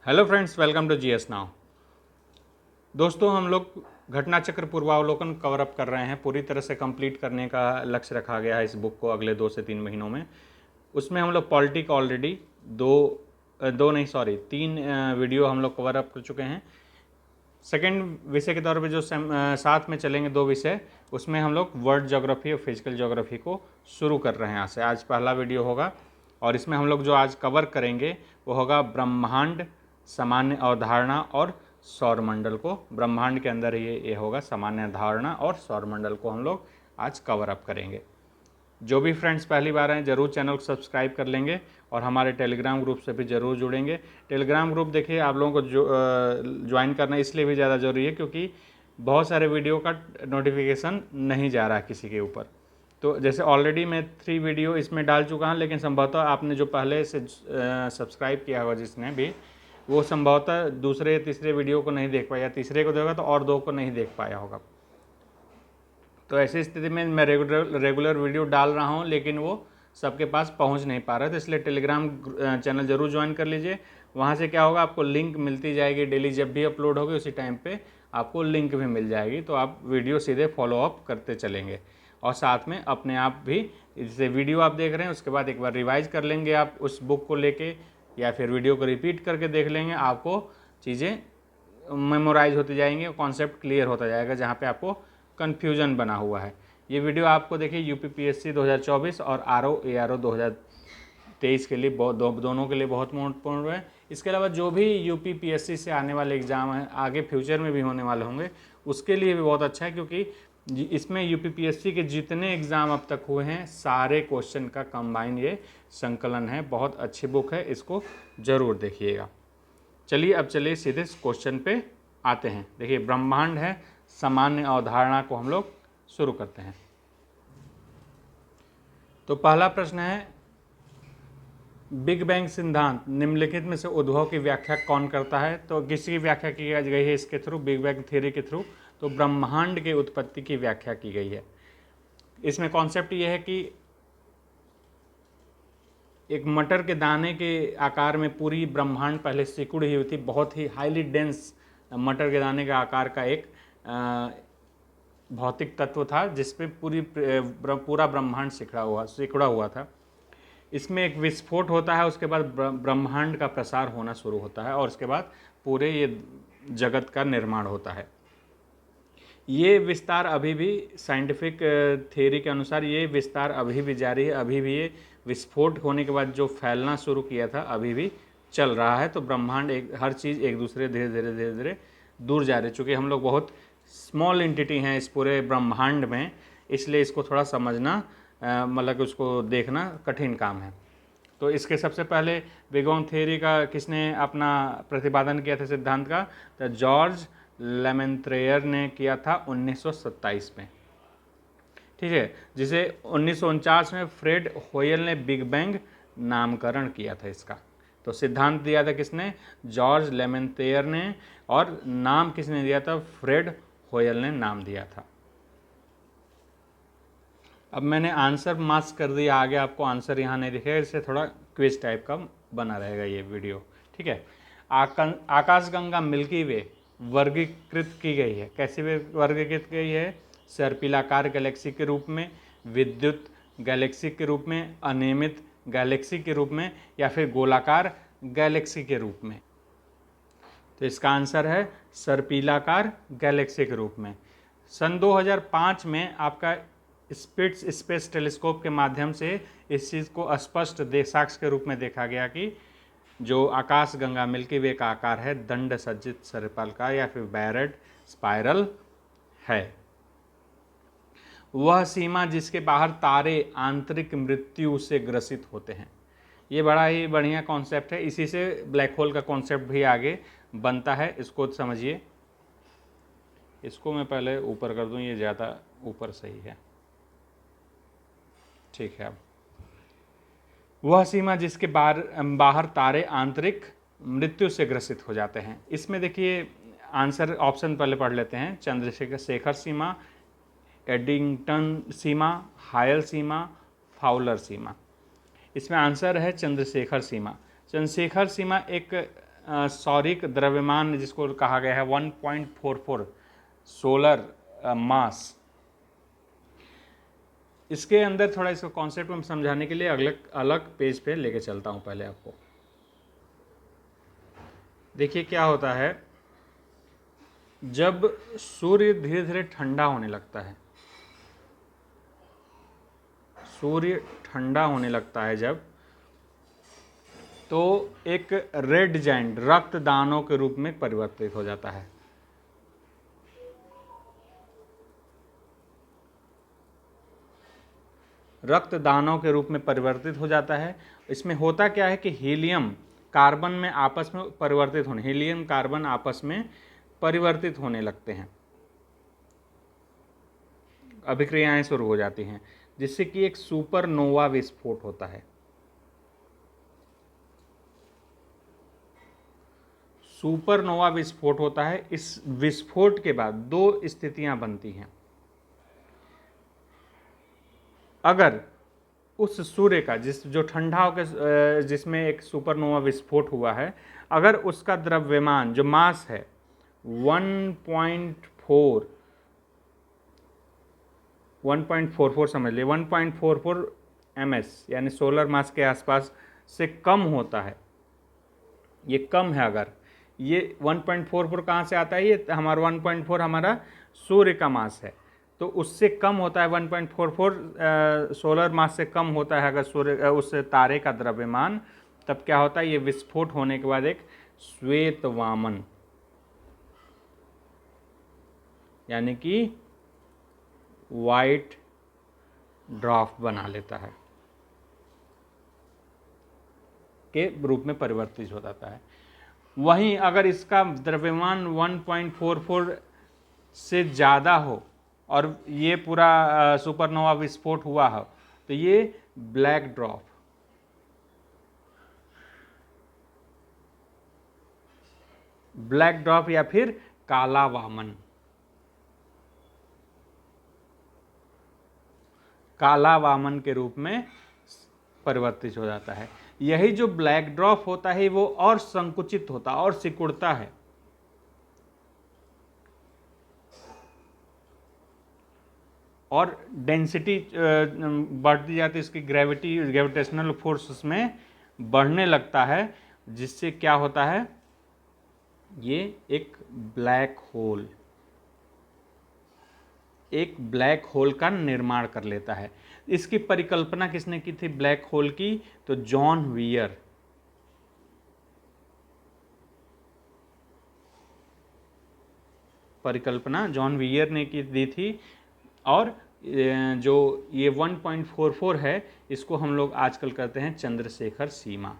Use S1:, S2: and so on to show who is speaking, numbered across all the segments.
S1: Hello friends, welcome to GS now. दोस्तों, हम लोग घटना चक्र पूर्वावलोकन कवर अप कर रहे हैं। पूरी तरह से कंप्लीट करने का लक्ष्य रखा गया है इस बुक को अगले 2 से 3 महीनों में। उसमें हम लोग पॉलिटिक ऑलरेडी तीन वीडियो हम लोग कवर अप कर चुके हैं। सेकेंड विषय के तौर पे जो साथ में चलेंगे 2 विषय, उसमें हम लोग वर्ल्ड ज्योग्राफी और फिजिकल ज्योग्राफी को शुरू कर रहे हैं यहाँ से। आज पहला वीडियो होगा और इसमें हम लोग जो आज कवर करेंगे वो होगा ब्रह्मांड, सामान्य अवधारणा और सौरमंडल को। ब्रह्मांड के अंदर ये होगा सामान्य अवधारणा और सौरमंडल को हम लोग आज कवर अप करेंगे। जो भी फ्रेंड्स पहली बार हैं ज़रूर चैनल को सब्सक्राइब कर लेंगे और हमारे टेलीग्राम ग्रुप से भी ज़रूर जुड़ेंगे। टेलीग्राम ग्रुप देखिए, आप लोगों को ज्वाइन करना इसलिए भी ज़्यादा ज़रूरी है क्योंकि बहुत सारे वीडियो का नोटिफिकेशन नहीं जा रहा है किसी के ऊपर। तो जैसे ऑलरेडी मैं 3 वीडियो इसमें डाल चुका हूँ, लेकिन संभवतः आपने जो पहले से सब्सक्राइब किया होगा जिसने भी, वो संभवतः दूसरे तीसरे वीडियो को नहीं देख पाया, तीसरे को देखा तो और 2 को नहीं देख पाया होगा। तो ऐसी स्थिति में मैं रेगुलर वीडियो डाल रहा हूँ, लेकिन वो सबके पास पहुँच नहीं पा रहा। तो इसलिए टेलीग्राम चैनल ज़रूर ज्वाइन कर लीजिए। वहाँ से क्या होगा, आपको लिंक मिलती जाएगी डेली, जब भी अपलोड होगी उसी टाइम पे आपको लिंक भी मिल जाएगी। तो आप वीडियो सीधे फॉलो अप करते चलेंगे और साथ में अपने आप भी जैसे वीडियो आप देख रहे हैं उसके बाद एक बार रिवाइज कर लेंगे आप उस बुक को लेके, या फिर वीडियो को रिपीट करके देख लेंगे। आपको चीज़ें मेमोराइज होती जाएंगी और कॉन्सेप्ट क्लियर होता जाएगा जहाँ पे आपको कन्फ्यूजन बना हुआ है। ये वीडियो आपको देखिए यूपीपीएससी 2024 और आरओ 2023 के लिए दोनों के लिए बहुत महत्वपूर्ण है। इसके अलावा जो भी यूपीपीएससी से आने वाले एग्ज़ाम हैं, आगे फ्यूचर में भी होने वाले होंगे, उसके लिए भी बहुत अच्छा है क्योंकि इसमें यूपीपीएससी के जितने एग्ज़ाम अब तक हुए हैं सारे क्वेश्चन का कंबाइन ये संकलन है। बहुत अच्छी बुक है, इसको ज़रूर देखिएगा। चलिए अब चलिए सीधे क्वेश्चन पे आते हैं। देखिए, ब्रह्मांड है, सामान्य अवधारणा को हम लोग शुरू करते हैं। तो पहला प्रश्न है, बिग बैंग सिद्धांत निम्नलिखित में से उद्भव की व्याख्या कौन करता है? तो किसकी व्याख्या की गई है इसके थ्रू, बिग बैंग थ्योरी के थ्रू? तो ब्रह्मांड के उत्पत्ति की व्याख्या की गई है। इसमें कॉन्सेप्ट ये है कि एक मटर के दाने के आकार में पूरी ब्रह्मांड पहले सिकुड़ी हुई थी। बहुत ही हाईली डेंस मटर के दाने का आकार का एक भौतिक तत्व था जिसपे पूरा ब्रह्मांड सिकुड़ा हुआ था। इसमें एक विस्फोट होता है, उसके बाद ब्रह्मांड का प्रसार होना शुरू होता है और उसके बाद पूरे ये जगत का निर्माण होता है। ये विस्तार अभी भी साइंटिफिक थ्योरी के अनुसार ये विस्तार अभी भी जारी है। अभी भी ये विस्फोट होने के बाद जो फैलना शुरू किया था अभी भी चल रहा है। तो ब्रह्मांड हर चीज़ एक दूसरे धीरे धीरे दूर जा रही, चूँकि हम लोग बहुत स्मॉल एंटिटी हैं इस पूरे ब्रह्मांड में, इसलिए इसको थोड़ा समझना मतलब कि उसको देखना कठिन काम है। तो इसके सबसे पहले बिग बैंग थ्योरी का किसने अपना प्रतिपादन किया था सिद्धांत का? तो जॉर्ज लेमेंत्रेयर ने किया था 1927 में, ठीक है, जिसे 1949 में फ्रेड होयल ने बिग बैंग नामकरण किया था इसका। तो सिद्धांत दिया था किसने? जॉर्ज लेमेंत्रेयर ने, और नाम किसने दिया था? फ्रेड होयल ने नाम दिया था। अब मैंने आंसर मास्क कर दिया, आगे आपको आंसर यहाँ नहीं दिखेगा, इससे थोड़ा क्विज टाइप का बना रहेगा ये वीडियो, ठीक है। आकाशगंगा मिल्की वे वर्गीकृत की गई है, कैसे वर्गीकृत की गई है? सर्पिलाकार गैलेक्सी के रूप में, विद्युत गैलेक्सी के रूप में, अनियमित गैलेक्सी के रूप में, या फिर गोलाकार गैलेक्सी के रूप में? तो इसका आंसर है सर्पिलाकार गैलेक्सी के रूप में। सन 2005 में आपका स्पिट्ज स्पेस टेलीस्कोप के माध्यम से इस चीज़ को स्पष्ट साक्ष्य के रूप में देखा गया कि जो आकाशगंगा मिल्की वे का आकार है दंड सज्जित सर्पिलाकार या फिर बैरेड स्पाइरल है। वह सीमा जिसके बाहर तारे आंतरिक मृत्यु से ग्रसित होते हैं। ये बड़ा ही बढ़िया कॉन्सेप्ट है, इसी से ब्लैक होल का कॉन्सेप्ट भी आगे बनता है। इसको समझिए, इसको मैं पहले ऊपर कर दूं, ये ज़्यादा ऊपर सही है, ठीक है। अब वह सीमा जिसके बाहर तारे आंतरिक मृत्यु से ग्रसित हो जाते हैं। इसमें देखिए आंसर ऑप्शन पहले पढ़ लेते हैं। चंद्रशेखर सीमा, एडिंगटन सीमा, हायल सीमा, फाउलर सीमा। इसमें आंसर है चंद्रशेखर सीमा। चंद्रशेखर सीमा एक सौरिक द्रव्यमान जिसको कहा गया है 1.44 सोलर मास। इसके अंदर थोड़ा इसको कॉन्सेप्ट में समझाने के लिए अलग अलग पेज पे लेके चलता हूँ। पहले आपको देखिए क्या होता है, जब सूर्य धीरे धीरे ठंडा होने लगता है, सूर्य ठंडा होने लगता है जब, तो एक रेड जाइंट रक्तदानों के रूप में परिवर्तित हो जाता है। रक्तदानों के रूप में परिवर्तित हो जाता है। इसमें होता क्या है कि हीलियम कार्बन में आपस में परिवर्तित होने, हीलियम कार्बन आपस में परिवर्तित होने लगते हैं, अभिक्रियाएं शुरू हो जाती हैं, जिससे कि एक सुपरनोवा विस्फोट होता है। सुपरनोवा विस्फोट होता है। इस विस्फोट के बाद दो स्थितियां बनती हैं। अगर उस सूर्य का जो ठंडा होकर जिसमें एक सुपरनोवा विस्फोट हुआ है, अगर उसका द्रव्यमान जो मास है 1.44 समझ लिए, 1.44 ms यानी सोलर मास के आसपास से कम होता है, ये कम है। अगर ये 1.44 कहाँ से आता है, ये हमारा 1.4 हमारा सूर्य का मास है, तो उससे कम होता है 1.44 सोलर मास से कम होता है अगर सूर्य उस तारे का द्रव्यमान, तब क्या होता है, ये विस्फोट होने के बाद एक श्वेत वामन यानी कि वाइट ड्वार्फ बना लेता है, के रूप में परिवर्तित हो जाता है। वहीं अगर इसका द्रव्यमान 1.44 से ज़्यादा हो और ये पूरा सुपरनोवा विस्फोट हुआ हो, तो ये ब्लैक ड्वार्फ, ब्लैक ड्वार्फ या फिर काला वामन, काला वामन के रूप में परिवर्तित हो जाता है। यही जो ब्लैक ड्वार्फ होता है वो और संकुचित होता और सिकुड़ता है, और डेंसिटी बढ़ती जाती है, इसकी ग्रेविटेशनल फोर्स उसमें बढ़ने लगता है, जिससे क्या होता है, ये एक ब्लैक होल का निर्माण कर लेता है। इसकी परिकल्पना किसने की थी ब्लैक होल की, तो जॉन वियर, परिकल्पना जॉन वियर ने दी थी। और जो ये 1.44 है, इसको हम लोग आजकल कहते हैं चंद्रशेखर सीमा।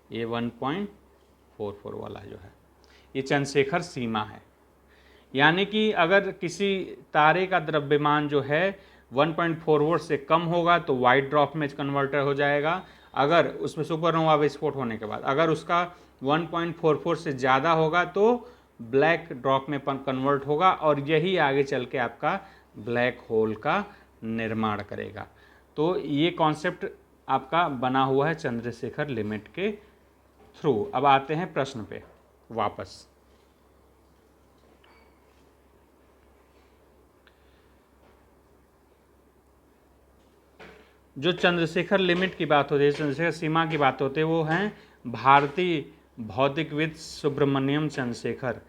S1: ये 1.44 वाला जो है, ये चंद्रशेखर सीमा है। यानी कि अगर किसी तारे का द्रव्यमान जो है 1.44 से कम होगा तो वाइट ड्वार्फ में कन्वर्टर हो जाएगा। अगर उसमें सुपरनोवा विस्फोट होने के बाद अगर उसका 1.44 से ज़्यादा होगा तो ब्लैक ड्वार्फ में कन्वर्ट होगा, और यही आगे चल के आपका ब्लैक होल का निर्माण करेगा। तो ये कॉन्सेप्ट आपका बना हुआ है चंद्रशेखर लिमिट के थ्रू। अब आते हैं प्रश्न पे वापस। जो चंद्रशेखर लिमिट की बात होती है, चंद्रशेखर सीमा की बात होती है, वो हैं भारतीय भौतिकविद सुब्रमण्यम चंद्रशेखर,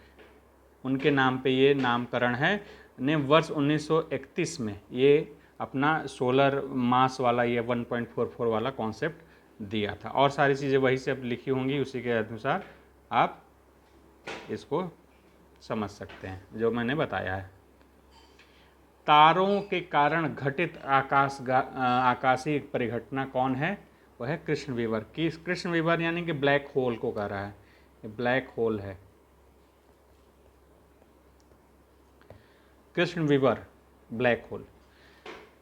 S1: उनके नाम पे ये नामकरण है। ने वर्ष 1931 में ये अपना सोलर मास वाला ये 1.44 वाला कॉन्सेप्ट दिया था, और सारी चीज़ें वही से अब लिखी होंगी, उसी के अनुसार आप इसको समझ सकते हैं जो मैंने बताया है। तारों के कारण घटित आकाशीय परिघटना कौन है, वह है कृष्ण विवर की। कृष्ण विवर यानी कि ब्लैक होल को कह रहा है, ये ब्लैक होल है कृष्ण विवर, ब्लैक होल।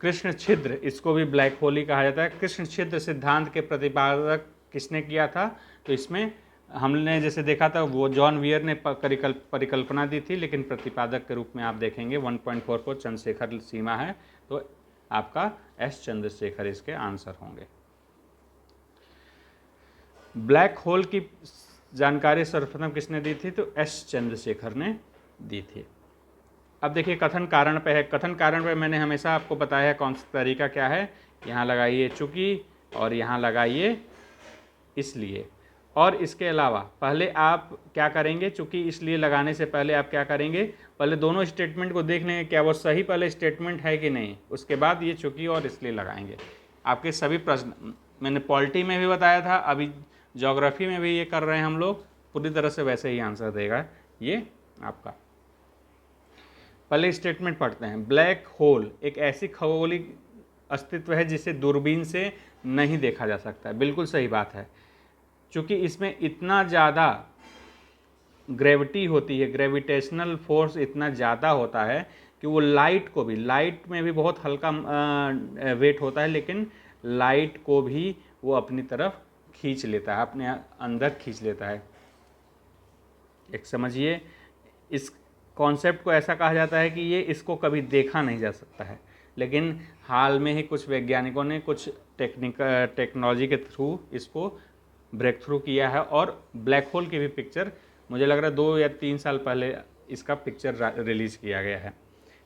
S1: कृष्ण छिद्र, इसको भी ब्लैक होल ही कहा जाता है। कृष्ण छिद्र सिद्धांत के प्रतिपादक किसने किया था, तो इसमें हमने जैसे देखा था वो जॉन वियर ने परिकल्पना दी थी, लेकिन प्रतिपादक के रूप में आप देखेंगे 1.44 चंद्रशेखर सीमा है, तो आपका एस चंद्रशेखर इसके आंसर होंगे। ब्लैक होल की जानकारी सर्वप्रथम किसने दी थी? तो एस चंद्रशेखर ने दी थी। अब देखिए कथन कारण पे है। कथन कारण पे मैंने हमेशा आपको बताया है कौन सा तरीका क्या है। यहाँ लगाइए चूंकि और यहाँ लगाइए इसलिए। और इसके अलावा पहले आप क्या करेंगे, चूंकि इसलिए लगाने से पहले आप क्या करेंगे, पहले दोनों स्टेटमेंट को देख लेंगे क्या वो सही पहले स्टेटमेंट है कि नहीं, उसके बाद ये चूंकि और इसलिए लगाएंगे। आपके सभी प्रश्न मैंने पॉलिटी में भी बताया था, अभी ज्योग्राफी में भी ये कर रहे हैं हम लोग, पूरी तरह से वैसे ही आंसर देगा ये आपका। पहले स्टेटमेंट पढ़ते हैं। ब्लैक होल एक ऐसी खगोलीय अस्तित्व है जिसे दूरबीन से नहीं देखा जा सकता है। बिल्कुल सही बात है, क्योंकि इसमें इतना ज़्यादा ग्रेविटी होती है, ग्रेविटेशनल फोर्स इतना ज़्यादा होता है कि वो लाइट को भी, लाइट में भी बहुत हल्का वेट होता है, लेकिन लाइट को भी वो अपनी तरफ खींच लेता है, अपने अंदर खींच लेता है। एक समझिए, इस कॉन्सेप्ट को ऐसा कहा जाता है कि ये इसको कभी देखा नहीं जा सकता है, लेकिन हाल में ही कुछ वैज्ञानिकों ने कुछ टेक्नोलॉजी के थ्रू इसको ब्रेक थ्रू किया है, और ब्लैक होल की भी पिक्चर मुझे लग रहा है 2 या 3 साल पहले इसका पिक्चर रिलीज़ किया गया है।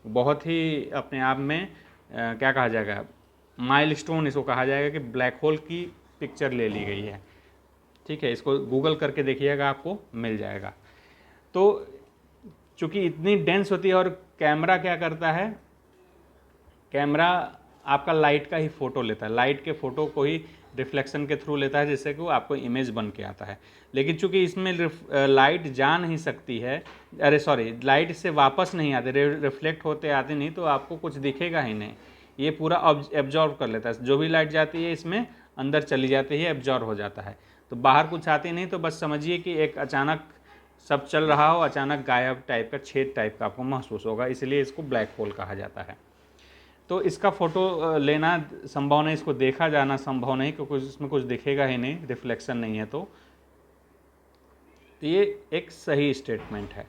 S1: बहुत ही अपने आप में क्या कहा जाएगा, माइलस्टोन इसको कहा जाएगा कि ब्लैक होल की पिक्चर ले ली गई है। ठीक है, इसको गूगल करके देखिएगा, आपको मिल जाएगा। तो चूँकि इतनी डेंस होती है, और कैमरा क्या करता है, कैमरा आपका लाइट का ही फ़ोटो लेता है, लाइट के फ़ोटो को ही रिफ्लेक्शन के थ्रू लेता है, जिससे कि वो आपको इमेज बन के आता है। लेकिन चूंकि इसमें लाइट जा नहीं सकती है, लाइट से वापस नहीं आते, रिफ्लेक्ट होते आते नहीं, तो आपको कुछ दिखेगा ही नहीं, ये पूरा एब्जॉर्व कर लेता है। जो भी लाइट जाती है इसमें अंदर चली जाती है, एब्जॉर्व हो जाता है, तो बाहर कुछ आती नहीं। तो बस समझिए कि एक अचानक सब चल रहा हो, अचानक गायब टाइप का, छेद टाइप का आपको महसूस होगा, इसलिए इसको ब्लैक होल कहा जाता है। तो इसका फ़ोटो लेना संभव नहीं, इसको देखा जाना संभव नहीं, क्योंकि इसमें कुछ दिखेगा ही नहीं, रिफ्लेक्शन नहीं है। तो ये एक सही स्टेटमेंट है।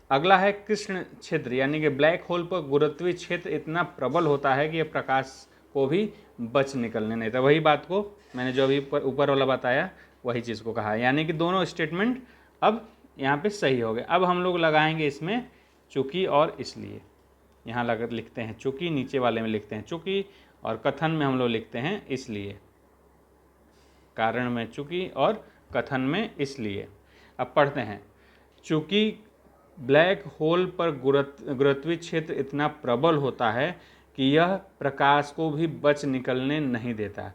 S1: अगला है कृष्ण छिद्र, यानी कि ब्लैक होल पर गुरुत्वीय क्षेत्र इतना प्रबल होता है कि यह प्रकाश को भी बच निकलने नहीं देता। वही बात को मैंने जो अभी ऊपर वाला बताया, वही चीज़ को कहा है, यानी कि दोनों स्टेटमेंट अब यहाँ पे सही हो गए। अब हम लोग लगाएंगे इसमें चूंकि और इसलिए। यहाँ लिखते हैं चूंकि, नीचे वाले में लिखते हैं चूंकि, और कथन में हम लोग लिखते हैं इसलिए। कारण में चूंकि और कथन में इसलिए। अब पढ़ते हैं। चूंकि ब्लैक होल पर गुरुत्वीय क्षेत्र इतना प्रबल होता है कि यह प्रकाश को भी बच निकलने नहीं देता,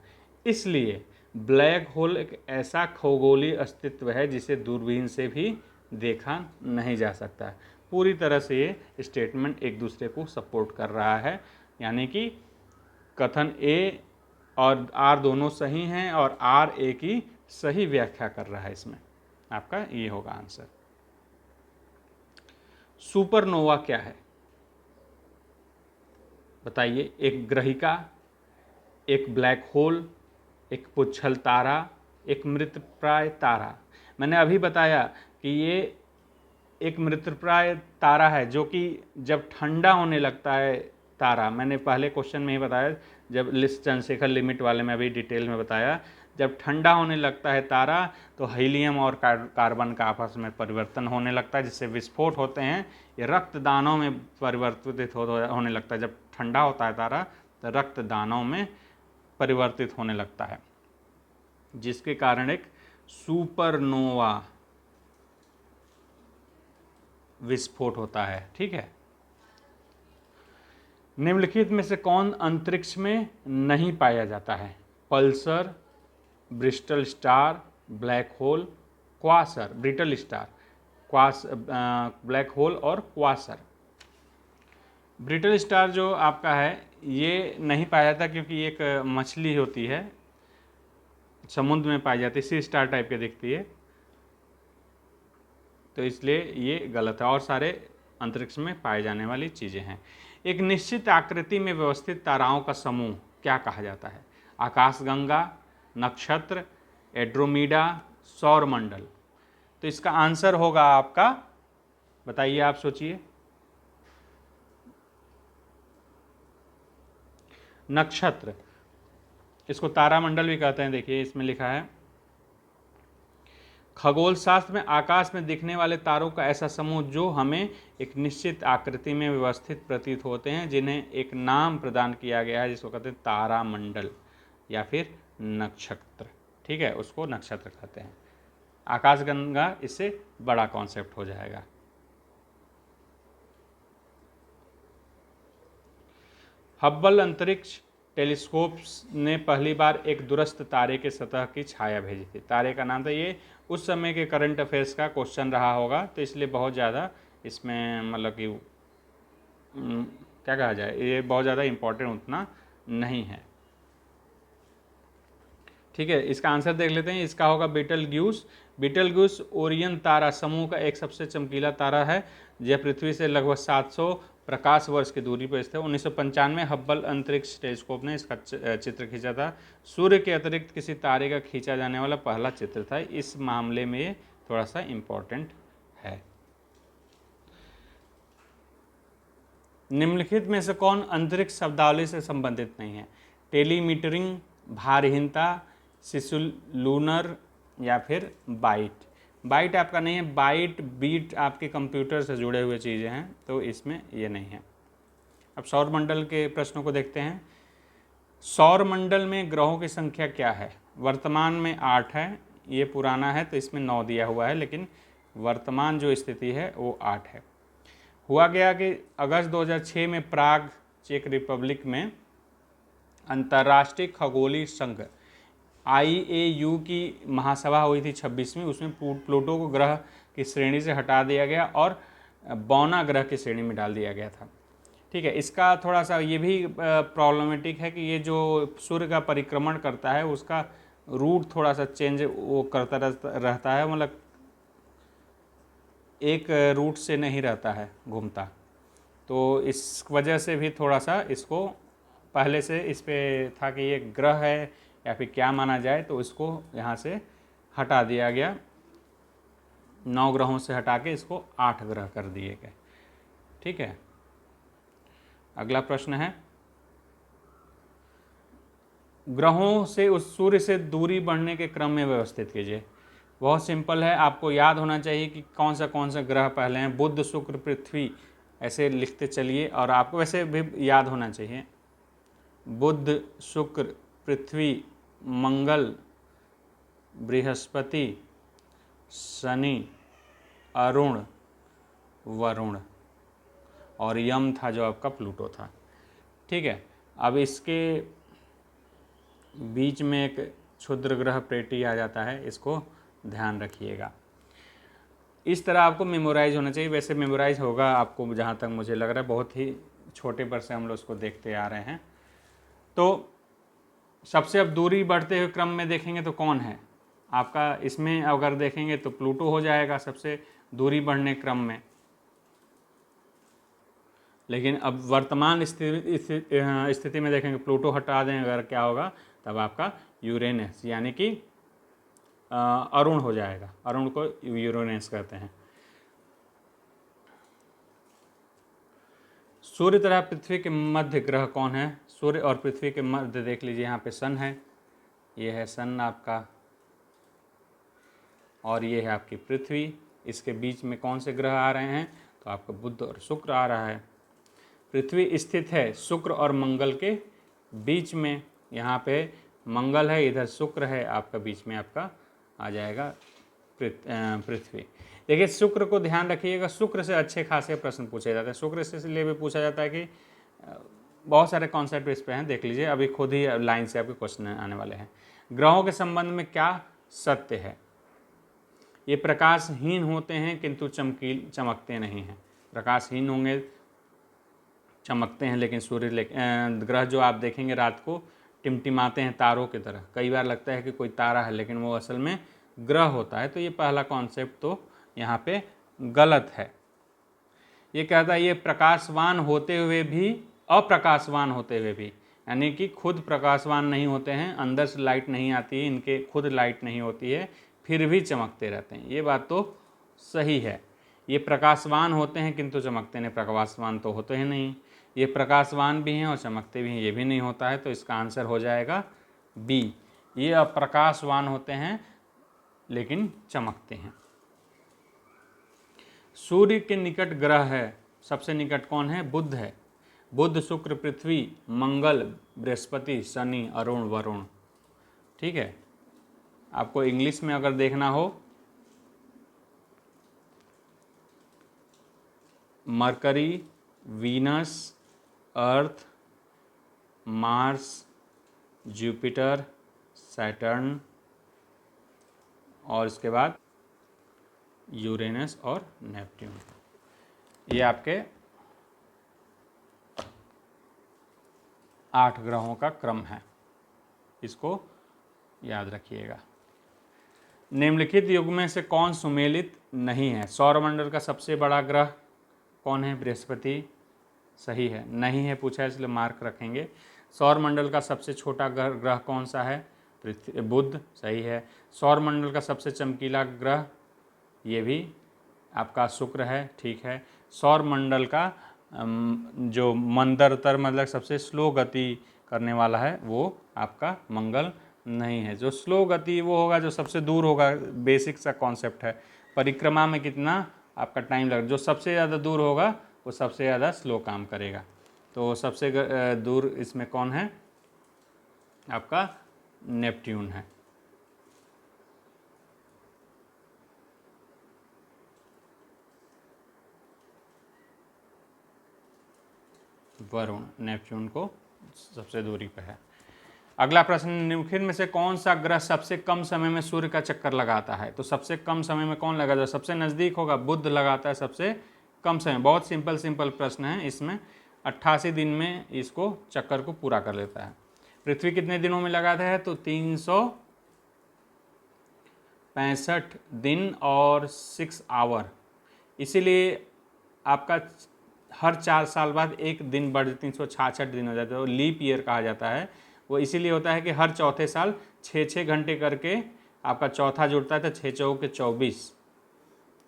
S1: इसलिए ब्लैक होल एक ऐसा खगोलीय अस्तित्व है जिसे दूरबीन से भी देखा नहीं जा सकता। पूरी तरह से ये स्टेटमेंट एक दूसरे को सपोर्ट कर रहा है, यानी कि कथन ए और आर दोनों सही हैं, और आर ए की सही व्याख्या कर रहा है। इसमें आपका ये होगा आंसर। सुपरनोवा क्या है बताइए? एक ग्रहिका, एक ब्लैक होल, एक पुच्छल तारा, एक मृतप्राय तारा। मैंने अभी बताया कि ये एक मृतप्राय तारा है, जो कि जब ठंडा होने लगता है तारा, मैंने पहले क्वेश्चन में ही बताया, जब चंद्रशेखर लिमिट वाले में अभी डिटेल में बताया, जब ठंडा होने लगता है तारा तो हीलियम और कार्बन का आपस में परिवर्तन होने लगता है, जिससे विस्फोट होते हैं। ये रक्तदानों में परिवर्तित होने लगता है। जब ठंडा होता है तारा तो रक्तदानों में परिवर्तित होने लगता है, जिसके कारण एक सुपरनोवा विस्फोट होता है। ठीक है, निम्नलिखित में से कौन अंतरिक्ष में नहीं पाया जाता है? Pulsar, Bristol star, black hole, Quasar. Brittle star, black hole और क्वासर। ब्रिटल स्टार जो आपका है ये नहीं पाया जाता, क्योंकि एक मछली होती है, समुद्र में पाई जाती है, सी स्टार टाइप के दिखती है, तो इसलिए ये गलत है। और सारे अंतरिक्ष में पाए जाने वाली चीज़ें हैं। एक निश्चित आकृति में व्यवस्थित ताराओं का समूह क्या कहा जाता है? आकाशगंगा, नक्षत्र, एंड्रोमेडा, सौरमंडल। तो इसका आंसर होगा आपका, बताइए, आप सोचिए, नक्षत्र। इसको तारामंडल भी कहते हैं। देखिए इसमें लिखा है, खगोल शास्त्र में आकाश में दिखने वाले तारों का ऐसा समूह जो हमें एक निश्चित आकृति में व्यवस्थित प्रतीत होते हैं, जिन्हें एक नाम प्रदान किया गया है, जिसको कहते हैं तारामंडल या फिर नक्षत्र। ठीक है, उसको नक्षत्र कहते हैं। आकाशगंगा इससे बड़ा कॉन्सेप्ट हो जाएगा। हब्बल अंतरिक्ष टेलीस्कोप ने पहली बार एक दूरस्थ तारे के सतह की छाया भेजी थी। तारे का नाम था, ये उस समय के करंट अफेयर्स का क्वेश्चन रहा होगा, तो इसलिए बहुत ज़्यादा इसमें मतलब कि क्या कहा जाए, ये बहुत ज़्यादा इम्पोर्टेंट उतना नहीं है। ठीक है, इसका आंसर देख लेते हैं। इसका होगा बीटलग्यूस। बीटलग्यूस ओरियन तारा समूह का एक सबसे चमकीला तारा है। यह पृथ्वी से लगभग 700 प्रकाश वर्ष की दूरी पर स्थित है। 1995 में हब्बल अंतरिक्ष टेलीस्कोप ने इसका चित्र खींचा था। सूर्य के अतिरिक्त किसी तारे का खींचा जाने वाला पहला चित्र था। इस मामले में ये थोड़ा सा इम्पोर्टेंट है। निम्नलिखित में से कौन अंतरिक्ष शब्दावली से संबंधित नहीं है? टेलीमीटरिंग, भारहीनता, सिसुलूनर या फिर बाइट। बाइट आपका नहीं है, बाइट बीट आपके कंप्यूटर से जुड़े हुए चीज़ें हैं, तो इसमें ये नहीं है। अब सौरमंडल के प्रश्नों को देखते हैं। सौरमंडल में ग्रहों की संख्या क्या है? वर्तमान में 8 है। ये पुराना है तो इसमें 9 दिया हुआ है, लेकिन वर्तमान जो स्थिति है वो 8 है। हुआ गया कि अगस्त 2006 में प्राग, चेक रिपब्लिक में अंतर्राष्ट्रीय खगोलीय संघ IAU की महासभा हुई थी 26वीं। उसमें प्लूटो को ग्रह की श्रेणी से हटा दिया गया और बौना ग्रह की श्रेणी में डाल दिया गया था। ठीक है, इसका थोड़ा सा ये भी प्रॉब्लमेटिक है कि ये जो सूर्य का परिक्रमण करता है उसका रूट थोड़ा सा चेंज वो करता रहता है, मतलब एक रूट से नहीं रहता है, घूमता। तो इस वजह से भी थोड़ा सा इसको पहले से इस पे था कि ये ग्रह है या फिर क्या माना जाए, तो इसको यहाँ से हटा दिया गया। 9 ग्रहों से हटा के इसको 8 ग्रह कर दिए गए। ठीक है, अगला प्रश्न है, ग्रहों से उस सूर्य से दूरी बढ़ने के क्रम में व्यवस्थित कीजिए। बहुत सिंपल है, आपको याद होना चाहिए कि कौन सा ग्रह पहले हैं। बुध, शुक्र, पृथ्वी, ऐसे लिखते चलिए। और आपको वैसे भी याद होना चाहिए, बुध, शुक्र, पृथ्वी, मंगल, बृहस्पति, शनि, अरुण, वरुण, और यम था जो आपका प्लूटो था। ठीक है, अब इसके बीच में एक क्षुद्र ग्रह प्लेटी आ जाता है, इसको ध्यान रखिएगा। इस तरह आपको मेमोराइज होना चाहिए। वैसे मेमोराइज होगा आपको, जहाँ तक मुझे लग रहा है, बहुत ही छोटे पर से हम लोग इसको देखते आ रहे हैं। तो सबसे अब दूरी बढ़ते हुए क्रम में देखेंगे तो कौन है आपका, इसमें अगर देखेंगे तो प्लूटो हो जाएगा सबसे दूरी बढ़ने क्रम में। लेकिन अब वर्तमान स्थिति में देखेंगे, प्लूटो हटा दें अगर, क्या होगा तब आपका यूरेनस यानी कि अरुण हो जाएगा। अरुण को यूरेनस कहते हैं। सूर्य तथा पृथ्वी के मध्य ग्रह कौन है? सूर्य और पृथ्वी के मध्य देख लीजिए, यहाँ पे सन है, ये है सन आपका, और ये है आपकी पृथ्वी। इसके बीच में कौन से ग्रह आ रहे हैं? तो आपका बुध और शुक्र आ रहा है। पृथ्वी स्थित है शुक्र और मंगल के बीच में। यहाँ पे मंगल है, इधर शुक्र है, आपका बीच में आपका आ जाएगा पृथ्वी। देखिए शुक्र को ध्यान रखिएगा, शुक्र से अच्छे खासे प्रश्न पूछे जाते हैं। शुक्र से इसलिए भी पूछा जाता है कि बहुत सारे कॉन्सेप्ट इस पे हैं, देख लीजिए, अभी खुद ही लाइन से आपके क्वेश्चन आने वाले हैं। ग्रहों के संबंध में क्या सत्य है? ये प्रकाशहीन होते हैं किंतु चमकते नहीं हैं। प्रकाशहीन होंगे, चमकते हैं, लेकिन सूर्य ग्रह जो आप देखेंगे रात को टिमटिमाते हैं तारों की तरह। कई बार लगता है कि कोई तारा है, लेकिन वो असल में ग्रह होता है। तो ये पहला कॉन्सेप्ट तो यहाँ पे गलत है। ये कहता है ये प्रकाशवान होते हुए भी अप्रकाशवान होते हुए भी, यानी कि खुद प्रकाशवान नहीं होते हैं, अंदर से लाइट नहीं आती है, इनके खुद लाइट नहीं होती है, फिर भी चमकते रहते हैं। ये बात तो सही है। ये प्रकाशवान होते हैं किंतु चमकते नहीं, प्रकाशवान तो होते ही नहीं। ये प्रकाशवान भी हैं और चमकते भी हैं, ये भी नहीं होता है। तो इसका आंसर हो जाएगा बी। ये अप्रकाशवान होते हैं लेकिन चमकते हैं। सूर्य के निकट ग्रह है, सबसे निकट कौन है? बुध है। बुध, शुक्र, पृथ्वी, मंगल, बृहस्पति, शनि, अरुण, वरुण। ठीक है, आपको इंग्लिश में अगर देखना हो, मरकरी, वीनस, अर्थ, मार्स, जुपिटर, सैटर्न और इसके बाद यूरेनस और नेपट्यून। ये आपके 8 ग्रहों का क्रम है, इसको याद रखिएगा। निम्नलिखित युग में से कौन सुमेलित नहीं है? सौरमंडल का सबसे बड़ा ग्रह कौन है? बृहस्पति। सही है। नहीं है पूछा इसलिए मार्क रखेंगे। सौरमंडल का सबसे छोटा ग्रह कौन सा है? बुध। सही है। सौरमंडल का सबसे चमकीला ग्रह, ये भी आपका शुक्र है। ठीक है। सौरमंडल का जो मंदरतर मतलब सबसे स्लो गति करने वाला है वो आपका मंगल नहीं है। जो स्लो गति वो होगा जो सबसे दूर होगा, बेसिक सा कॉन्सेप्ट है। परिक्रमा में कितना आपका टाइम लग, जो सबसे ज़्यादा दूर होगा वो सबसे ज़्यादा स्लो काम करेगा। तो सबसे दूर इसमें कौन है? आपका नेपट्यून है। वरुण, नेपच्यून को सबसे दूरी पे है। अगला प्रश्न, निम्नलिखित में से कौन सा ग्रह सबसे कम समय में सूर्य का चक्कर लगाता है? तो सबसे कम समय में कौन लगाता है? सबसे नज़दीक होगा, बुध लगाता है सबसे कम समय। बहुत सिंपल प्रश्न है। इसमें 88 दिन में इसको चक्कर को पूरा कर लेता है। पृथ्वी कितने दिनों में लगाता है? तो 365 दिन और 6 आवर। इसीलिए आपका हर 4 साल बाद एक दिन बढ़ 366 दिन हो जाता है। वो लीप ईयर कहा जाता है। वो इसीलिए होता है कि हर चौथे साल 6 घंटे करके आपका चौथा जुड़ता है, तो 6 चौके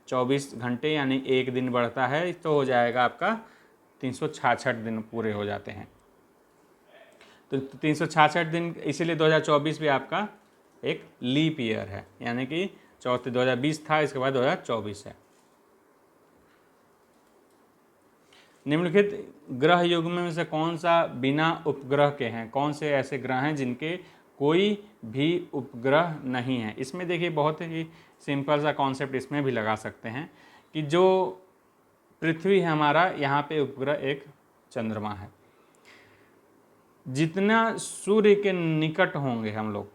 S1: 24 घंटे यानी एक दिन बढ़ता है, तो हो जाएगा आपका 366 दिन पूरे हो जाते हैं। तो 366 दिन, इसीलिए 2024 भी आपका एक लीप ईयर है, यानी कि 2020 था, इसके बाद 2024 है। निम्नलिखित ग्रह युग्म में से कौन सा बिना उपग्रह के हैं? कौन से ऐसे ग्रह हैं जिनके कोई भी उपग्रह नहीं है? इसमें देखिए बहुत ही सिंपल सा कॉन्सेप्ट इसमें भी लगा सकते हैं कि जो पृथ्वी है हमारा, यहाँ पे उपग्रह एक चंद्रमा है। जितना सूर्य के निकट होंगे हम लोग,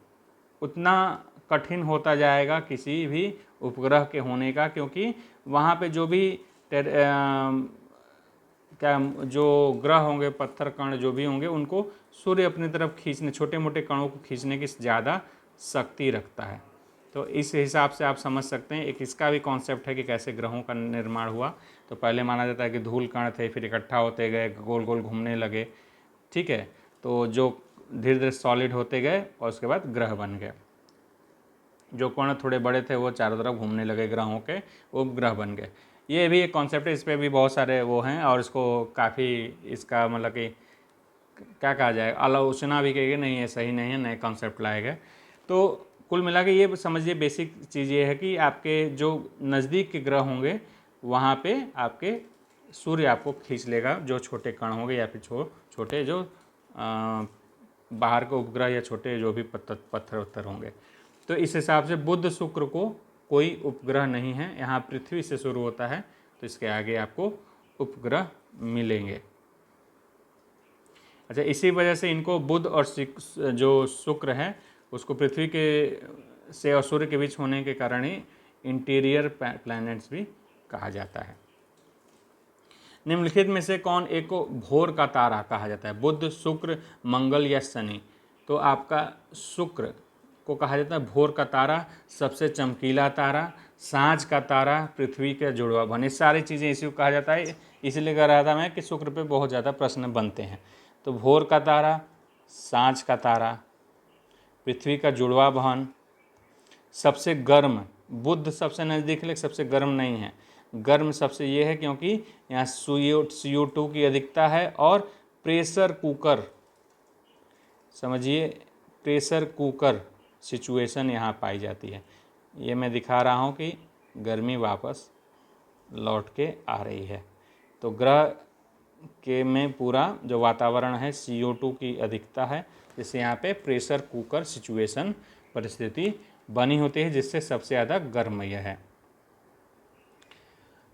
S1: उतना कठिन होता जाएगा किसी भी उपग्रह के होने का, क्योंकि वहाँ पे जो भी जो ग्रह होंगे, पत्थर कण जो भी होंगे, उनको सूर्य अपनी तरफ खींचने, छोटे मोटे कणों को खींचने की ज़्यादा शक्ति रखता है। तो इस हिसाब से आप समझ सकते हैं। एक इसका भी कॉन्सेप्ट है कि कैसे ग्रहों का निर्माण हुआ। तो पहले माना जाता है कि धूल कण थे, फिर इकट्ठा होते गए, गोल गोल घूमने लगे। ठीक है, तो जो धीरे धीरे सॉलिड होते गए और उसके बाद ग्रह बन गए। जो कण थोड़े बड़े थे वो चारों तरफ घूमने लगे ग्रहों के, वो ग्रह बन गए। ये भी एक कॉन्सेप्ट है, इस पर भी बहुत सारे वो हैं, और इसको काफ़ी इसका मतलब कि क्या कहा जाए, आलोचना भी कही गई, नहीं है सही नहीं है, नए कॉन्सेप्ट लाए गए। तो कुल मिला के ये समझिए बेसिक चीज़ ये है कि आपके जो नज़दीक के ग्रह होंगे वहाँ पे आपके सूर्य आपको खींच लेगा, जो छोटे कण होंगे या फिर छोटे जो बाहर के उपग्रह या छोटे जो भी पत्थर उत्तर होंगे। तो इस हिसाब से बुध शुक्र को कोई उपग्रह नहीं है। यहाँ पृथ्वी से शुरू होता है, तो इसके आगे आपको उपग्रह मिलेंगे। अच्छा, इसी वजह से इनको बुध और जो शुक्र है उसको पृथ्वी के से और सूर्य के बीच होने के कारण ही इंटीरियर प्लैनेट्स भी कहा जाता है। निम्नलिखित में से कौन एक को भोर का तारा कहा जाता है? बुध, शुक्र, मंगल या शनि? तो आपका शुक्र को कहा जाता है भोर का तारा, सबसे चमकीला तारा, सांझ का तारा, पृथ्वी के जुड़वा बन। ये सारी चीज़ें इसी को कहा जाता है। इसलिए कह रहा था मैं कि शुक्र पे बहुत ज़्यादा प्रश्न बनते हैं। तो भोर का तारा, सांझ का तारा, पृथ्वी का जुड़वा बहन, सबसे गर्म, बुध सबसे नज़दीक लेकिन सबसे गर्म नहीं है। गर्म सबसे ये है क्योंकि यहाँ CO2 की अधिकता है और प्रेशर कुकर, समझिए प्रेशर कुकर सिचुएशन यहाँ पाई जाती है। ये मैं दिखा रहा हूँ कि गर्मी वापस लौट के आ रही है। तो ग्रह के में पूरा जो वातावरण है CO2 की अधिकता है, जिससे यहाँ पे प्रेशर कुकर सिचुएशन परिस्थिति बनी होती है, जिससे सबसे ज़्यादा गर्म यह है।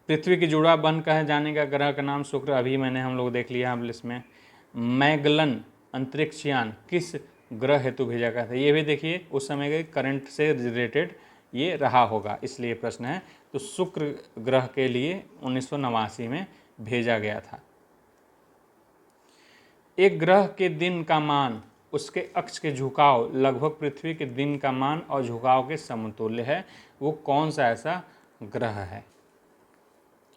S1: पृथ्वी की जुड़वा बन कहे जाने का ग्रह का नाम शुक्र, अभी मैंने हम लोग देख लिया है इसमें। मैगलन अंतरिक्षयान किस ग्रह हेतु भेजा गया था, ये भी देखिए उस समय के करंट से रिलेटेड ये रहा होगा, इसलिए प्रश्न है। तो शुक्र ग्रह के लिए 1989 में भेजा गया था। एक ग्रह के दिन का मान, उसके अक्ष के झुकाव लगभग पृथ्वी के दिन का मान और झुकाव के समतुल्य है, वो कौन सा ऐसा ग्रह है?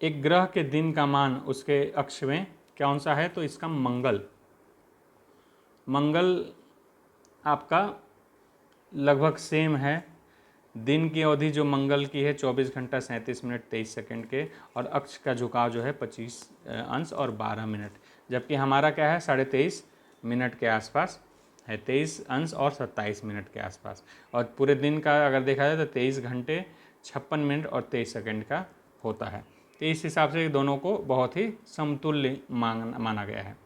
S1: एक ग्रह के दिन का मान उसके अक्ष में कौन सा है? तो इसका मंगल आपका लगभग सेम है। दिन की अवधि जो मंगल की है 24 घंटा 37 मिनट 23 सेकंड के, और अक्ष का झुकाव जो है 25 अंश और 12 मिनट, जबकि हमारा क्या है 23.5 मिनट के आसपास है, 23 अंश और 27 मिनट के आसपास। और पूरे दिन का अगर देखा जाए तो 23 घंटे 56 मिनट और 23 सेकंड का होता है। तो इस हिसाब से दोनों को बहुत ही समतुल्य माना गया है।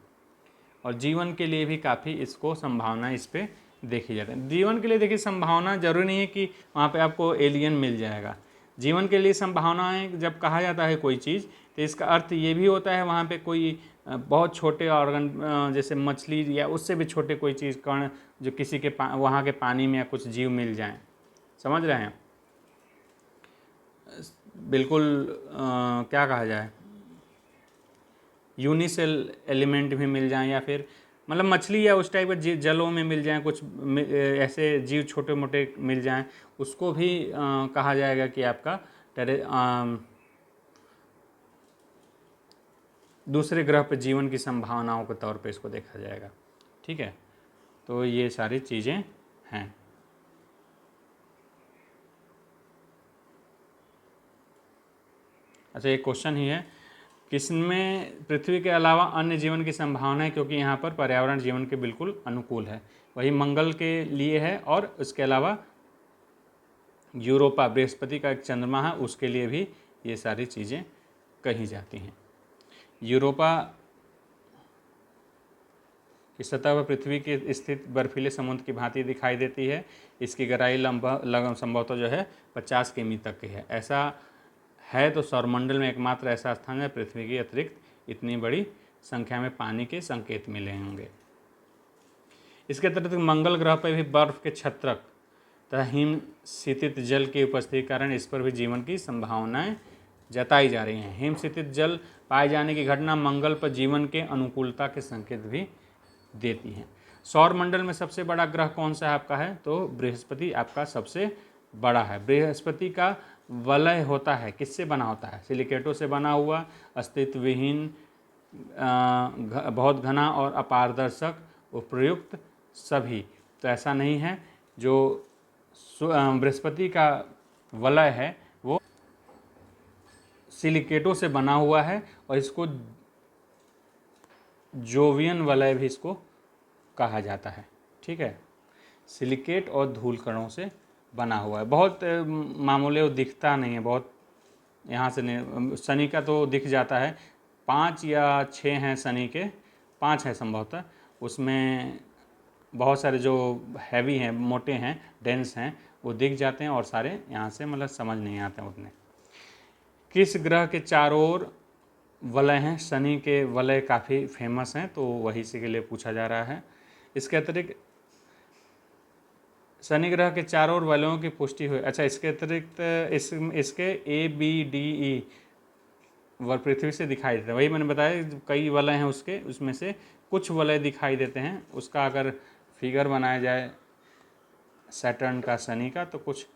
S1: और जीवन के लिए भी काफ़ी इसको संभावना इस पर देखी जाती है। जीवन के लिए देखिए संभावना जरूरी नहीं है कि वहाँ पे आपको एलियन मिल जाएगा। जीवन के लिए संभावनाएं जब कहा जाता है कोई चीज़, तो इसका अर्थ ये भी होता है वहाँ पे कोई बहुत छोटे ऑर्गन जैसे मछली या उससे भी छोटे कोई चीज़ कण जो किसी के वहाँ के पानी में या कुछ जीव मिल जाएं, समझ रहे हैं? बिल्कुल क्या कहा जाए, यूनिसेल एलिमेंट भी मिल जाएं, या फिर मतलब मछली या उस टाइप के जलों में मिल जाएं, कुछ ऐसे जीव छोटे मोटे मिल जाएं, उसको भी कहा जाएगा कि आपका दूसरे ग्रह पर जीवन की संभावनाओं के तौर पे इसको देखा जाएगा। ठीक है, तो ये सारी चीज़ें हैं। अच्छा, एक क्वेश्चन ही है, किसमें पृथ्वी के अलावा अन्य जीवन की संभावना है, क्योंकि यहाँ पर पर्यावरण जीवन के बिल्कुल अनुकूल है। वही मंगल के लिए है, और उसके अलावा यूरोपा बृहस्पति का एक चंद्रमा है, उसके लिए भी ये सारी चीज़ें कही जाती हैं। यूरोपा की सतह पर पृथ्वी के स्थित बर्फीले समुद्र की भांति दिखाई देती है। इसकी गहराई लगभग संभवतः जो है 50 किमी तक की है। ऐसा है तो सौरमंडल में एकमात्र ऐसा स्थान है पृथ्वी के अतिरिक्त इतनी बड़ी संख्या में पानी के संकेत मिले होंगे। इसके अतिरिक्त मंगल ग्रह पर भी बर्फ के छत्रक तथा हिम शीतित जल की उपस्थिति के कारण इस पर भी जीवन की संभावनाएं जताई जा रही हैं। हिम शीतित जल पाए जाने की घटना मंगल पर जीवन के अनुकूलता के संकेत भी देती हैं। सौरमंडल में सबसे बड़ा ग्रह कौन सा है आपका है? तो बृहस्पति आपका सबसे बड़ा है। बृहस्पति का वलय होता है, किससे बना होता है? सिलिकेटों से बना हुआ, अस्तित्वहीन, बहुत घना और अपारदर्शक, उपयुक्त सभी। तो ऐसा नहीं है। जो बृहस्पति का वलय है वो सिलिकेटों से बना हुआ है, और इसको जोवियन वलय भी इसको कहा जाता है। ठीक है, सिलिकेट और धूल कणों से बना हुआ है, बहुत मामूली, वो दिखता नहीं है, बहुत यहाँ से नहीं। शनि का तो दिख जाता है, 5 या 6 हैं शनि के, 5 है संभवतः, उसमें बहुत सारे जो हैवी हैं, मोटे हैं, डेंस हैं, वो दिख जाते हैं, और सारे यहाँ से मतलब समझ नहीं आते हैं उतने। किस ग्रह के चारों ओर वलय हैं? शनि के वलय काफ़ी फेमस हैं, तो वही से के लिए पूछा जा रहा है। इसके अतिरिक्त शनि ग्रह के चारों ओर वलयों की पुष्टि हुई। अच्छा, इसके अतिरिक्त इसके ABDE पृथ्वी से दिखाई देते हैं। वही मैंने बताया, कई वलय हैं उसके, उसमें से कुछ वलय दिखाई देते हैं। उसका अगर फिगर बनाया जाए सैटर्न का, शनि का, तो कुछ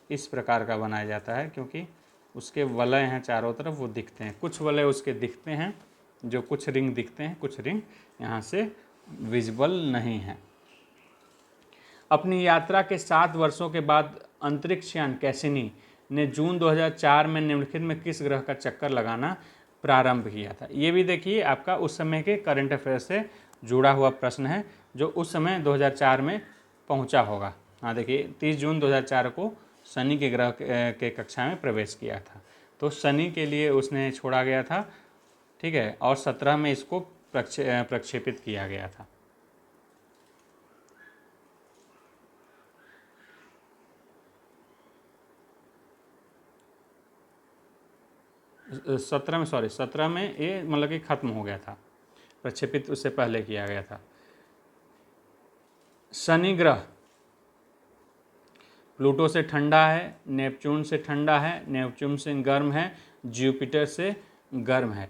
S1: इस प्रकार का बनाया जाता है, क्योंकि उसके वलय हैं चारों तरफ, वो दिखते हैं। कुछ वलय उसके दिखते हैं, जो कुछ रिंग दिखते हैं, कुछ रिंग यहाँ से विजिबल नहीं है। अपनी यात्रा के 7 वर्षों के बाद अंतरिक्ष यान कैसिनी ने जून 2004 में निम्नलिखित में किस ग्रह का चक्कर लगाना प्रारंभ किया था। ये भी देखिए आपका उस समय के करंट अफेयर से जुड़ा हुआ प्रश्न है, जो उस समय 2004 में पहुंचा होगा। हाँ देखिए 30 जून 2004 को शनि के ग्रह के कक्षा में प्रवेश किया था, तो शनि के लिए उसने छोड़ा गया था, ठीक है, और 17 में इसको प्रक्षेपित किया गया था। सत्रह में ये मतलब कि खत्म हो गया था, प्रक्षेपित उससे पहले किया गया था। शनि ग्रह प्लूटो से ठंडा है, नेपच्यून से ठंडा है, नेपच्यून से गर्म है, जुपिटर से गर्म है।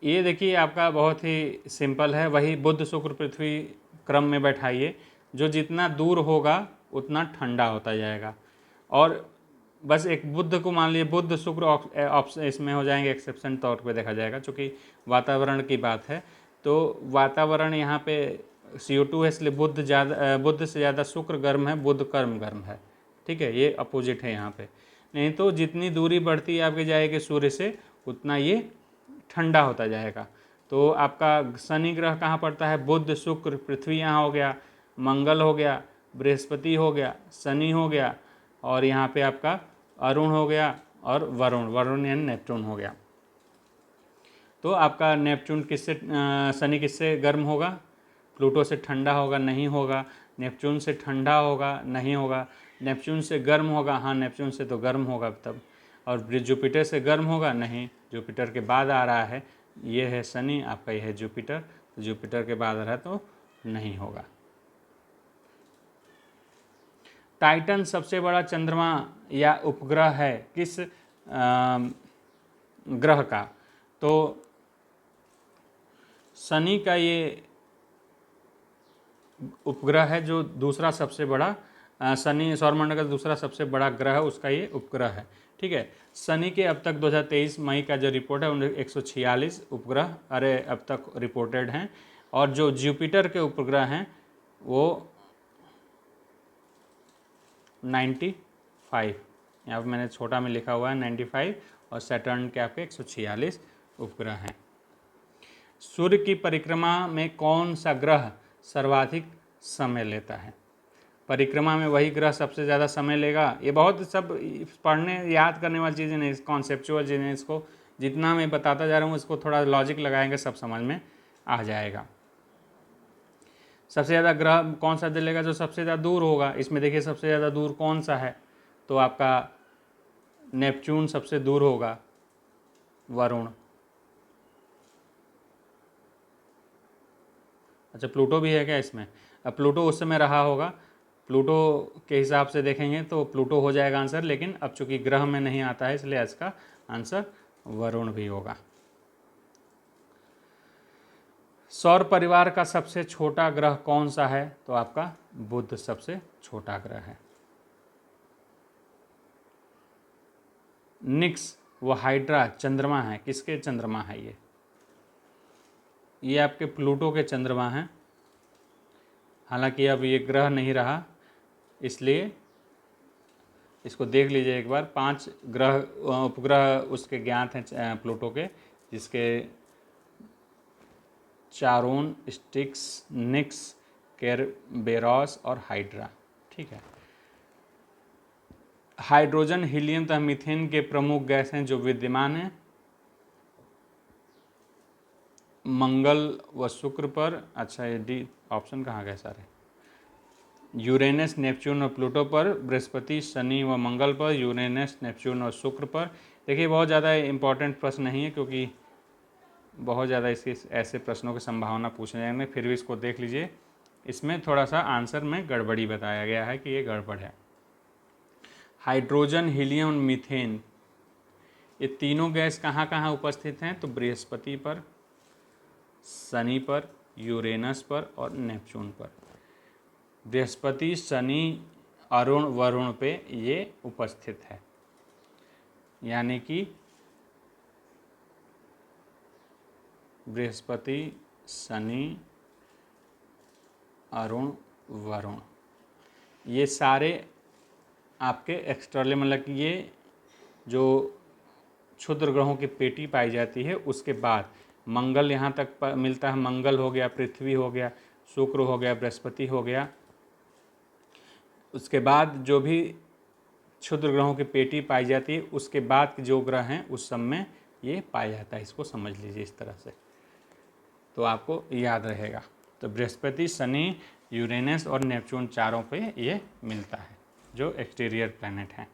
S1: ये देखिए आपका बहुत ही सिंपल है, वही बुध शुक्र पृथ्वी क्रम में बैठाइए, जो जितना दूर होगा उतना ठंडा होता जाएगा। और बस एक बुध को मान लीजिए, बुध शुक्र इसमें हो जाएंगे, एक्सेप्शन तौर पे देखा जाएगा, चूँकि वातावरण की बात है। तो वातावरण यहाँ पे CO2 है, इसलिए बुध से ज़्यादा शुक्र गर्म है, बुध गर्म है, ठीक है, ये अपोजिट है यहाँ पे। नहीं तो जितनी दूरी बढ़ती आपकी जाएगी सूर्य से, उतना ये ठंडा होता जाएगा। तो आपका शनि ग्रह कहाँ पड़ता है? बुध शुक्र पृथ्वी यहाँ हो गया, मंगल हो गया, बृहस्पति हो गया, शनि हो गया, और यहाँ पे आपका अरुण हो गया, और वरुण यानी नेपच्यून हो गया। तो आपका नेपच्यून किससे शनि किससे गर्म होगा? प्लूटो से ठंडा होगा? नहीं होगा। नेपच्यून से ठंडा होगा? नहीं होगा। नेपच्यून से गर्म होगा? हाँ, नेपच्यून से तो गर्म होगा तब। और जुपिटर से गर्म होगा? नहीं, जुपिटर के बाद आ रहा है, ये है शनि, आपका ये है जुपिटर, तो जुपिटर के बाद आ रहा है तो नहीं होगा। टाइटन सबसे बड़ा चंद्रमा या उपग्रह है किस ग्रह का? तो शनि का ये उपग्रह है, जो दूसरा सबसे बड़ा शनि सौरमंडल का दूसरा सबसे बड़ा ग्रह है, उसका ये उपग्रह है, ठीक है। शनि के अब तक 2023 मई का जो रिपोर्ट है, उनमें 146 उपग्रह अब तक रिपोर्टेड हैं, और जो जुपिटर के उपग्रह हैं वो 95, यहाँ पर मैंने छोटा में लिखा हुआ है 95, और सैटर्न के आपके 146 उपग्रह हैं। सूर्य की परिक्रमा में कौन सा ग्रह सर्वाधिक समय लेता है? परिक्रमा में वही ग्रह सबसे ज़्यादा समय लेगा। ये बहुत सब पढ़ने याद करने वाली चीज़ें नहीं, कॉन्सेप्चुअल चीज़ें, इसको जितना मैं बताता जा रहा हूँ इसको थोड़ा लॉजिक लगाएंगे, सब समझ में आ जाएगा। सबसे ज़्यादा ग्रह कौन सा चलेगा? जो सबसे ज़्यादा दूर होगा। इसमें देखिए सबसे ज़्यादा दूर कौन सा है? तो आपका नेपच्यून सबसे दूर होगा, वरुण। अच्छा, प्लूटो भी है क्या इसमें? अब प्लूटो उस समय रहा होगा, प्लूटो के हिसाब से देखेंगे तो प्लूटो हो जाएगा आंसर, लेकिन अब चूंकि ग्रह में नहीं आता है इसलिए इसका आंसर वरुण भी होगा। सौर परिवार का सबसे छोटा ग्रह कौन सा है? तो आपका बुध सबसे छोटा ग्रह है। निक्स व हाइड्रा चंद्रमा है, किसके चंद्रमा है ये आपके प्लूटो के चंद्रमा हैं। हालांकि अब ये ग्रह नहीं रहा, इसलिए इसको देख लीजिए एक बार। 5 ग्रह उपग्रह उसके ज्ञात हैं प्लूटो के, जिसके चारोन, स्टिक्स, निक्स, केरबेरॉस और हाइड्रा, ठीक है। हाइड्रोजन, हीलियम तथा मीथेन के प्रमुख गैस हैं जो विद्यमान हैं मंगल व शुक्र पर। अच्छा, ये डी ऑप्शन कहाँ गए सारे? यूरेनस, नेपच्यून और प्लूटो पर, बृहस्पति, शनि व मंगल पर, यूरेनस, नेपच्यून और शुक्र पर। देखिए बहुत ज़्यादा इंपॉर्टेंट प्रश्न नहीं है, क्योंकि बहुत ज़्यादा इसके ऐसे प्रश्नों की संभावना पूछे जाएंगे, फिर भी इसको देख लीजिए। इसमें थोड़ा सा आंसर में गड़बड़ी बताया गया है कि ये गड़बड़ है। हाइड्रोजन, हीलियम और मीथेन, ये तीनों गैस कहाँ कहाँ उपस्थित हैं? तो बृहस्पति पर, शनि पर, यूरेनस पर और नेपच्यून पर। बृहस्पति, शनि, अरुण, वरुण पे ये उपस्थित है, यानी कि बृहस्पति, शनि, अरुण, वरुण, ये सारे आपके एक्सटर्नल मतलब कि ये जो क्षुद्र ग्रहों की पेटी पाई जाती है उसके बाद मंगल यहाँ तक मिलता है। मंगल हो गया, पृथ्वी हो गया, शुक्र हो गया, बृहस्पति हो गया। उसके बाद जो भी क्षुद्र ग्रहों की पेटी पाई जाती है उसके बाद जो ग्रह हैं उस सब में ये पाया जाता है। इसको समझ लीजिए इस तरह से, तो आपको याद रहेगा। तो बृहस्पति, शनि, यूरेनस और नेपच्यून चारों पे ये मिलता है जो एक्सटीरियर प्लैनेट हैं।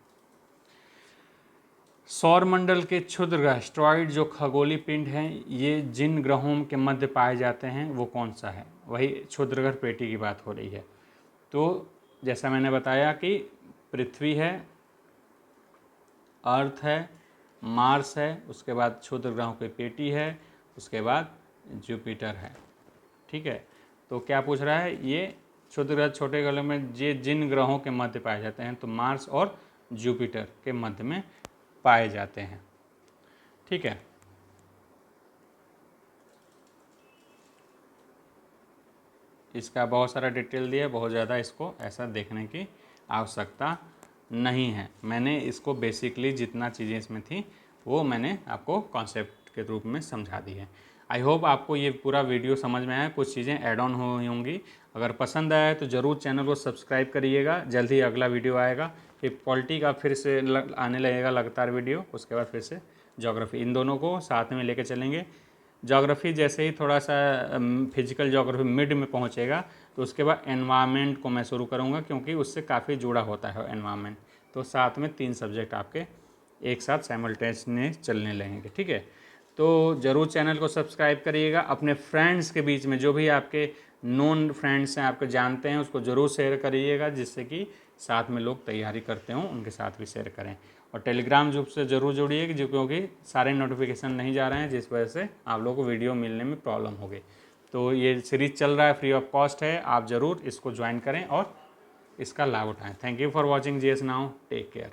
S1: सौर मंडल के क्षुद्र ग्रह एस्ट्रॉइड जो खगोलीय पिंड हैं, ये जिन ग्रहों के मध्य पाए जाते हैं वो कौन सा है? वही क्षुद्र ग्रह पेटी की बात हो रही है। तो जैसा मैंने बताया कि पृथ्वी है, अर्थ है, मार्स है, उसके बाद क्षुद्र ग्रहों की पेटी है, उसके बाद जुपिटर है। ठीक है, तो क्या पूछ रहा है? ये क्षुद्र ग्रह छोटे ग्रहों में ये जिन ग्रहों के मध्य पाए जाते हैं, तो मार्स और जुपिटर के मध्य में पाए जाते हैं। ठीक है, इसका बहुत सारा डिटेल दिया, बहुत ज़्यादा इसको ऐसा देखने की आवश्यकता नहीं है। मैंने इसको बेसिकली जितना चीज़ें इसमें थी वो मैंने आपको कॉन्सेप्ट के रूप में समझा दी है। आई होप आपको ये पूरा वीडियो समझ में आया, कुछ चीज़ें ऐड ऑन हुई होंगी। अगर पसंद आया तो ज़रूर चैनल को सब्सक्राइब करिएगा। जल्द ही अगला वीडियो आएगा, फिर पॉलिटी का फिर से आने लगेगा लगातार वीडियो, उसके बाद फिर से ज्योग्राफी, इन दोनों को साथ में लेकर चलेंगे। ज्योग्राफी जैसे ही थोड़ा सा फिजिकल ज्योग्राफी मिड में पहुंचेगा तो उसके बाद एनवायरनमेंट को मैं शुरू करूंगा, क्योंकि उससे काफ़ी जुड़ा होता है एनवायरनमेंट। तो साथ में 3 सब्जेक्ट आपके एक साथ साइमल्टेनियस चलने लगेंगे। ठीक है, तो ज़रूर चैनल को सब्सक्राइब करिएगा। अपने फ्रेंड्स के बीच में जो भी आपके नोन फ्रेंड्स हैं, आपको जानते हैं, उसको ज़रूर शेयर करिएगा, जिससे कि साथ में लोग तैयारी करते हों उनके साथ भी शेयर करें। और टेलीग्राम ग्रुप से ज़रूर जुड़िए, जो क्योंकि सारे नोटिफिकेशन नहीं जा रहे हैं, जिस वजह से आप लोगों को वीडियो मिलने में प्रॉब्लम होगी। तो ये सीरीज़ चल रहा है, फ्री ऑफ कॉस्ट है, आप ज़रूर इसको ज्वाइन करें और इसका लाभ उठाएं। Thank you for watching GS now, take care.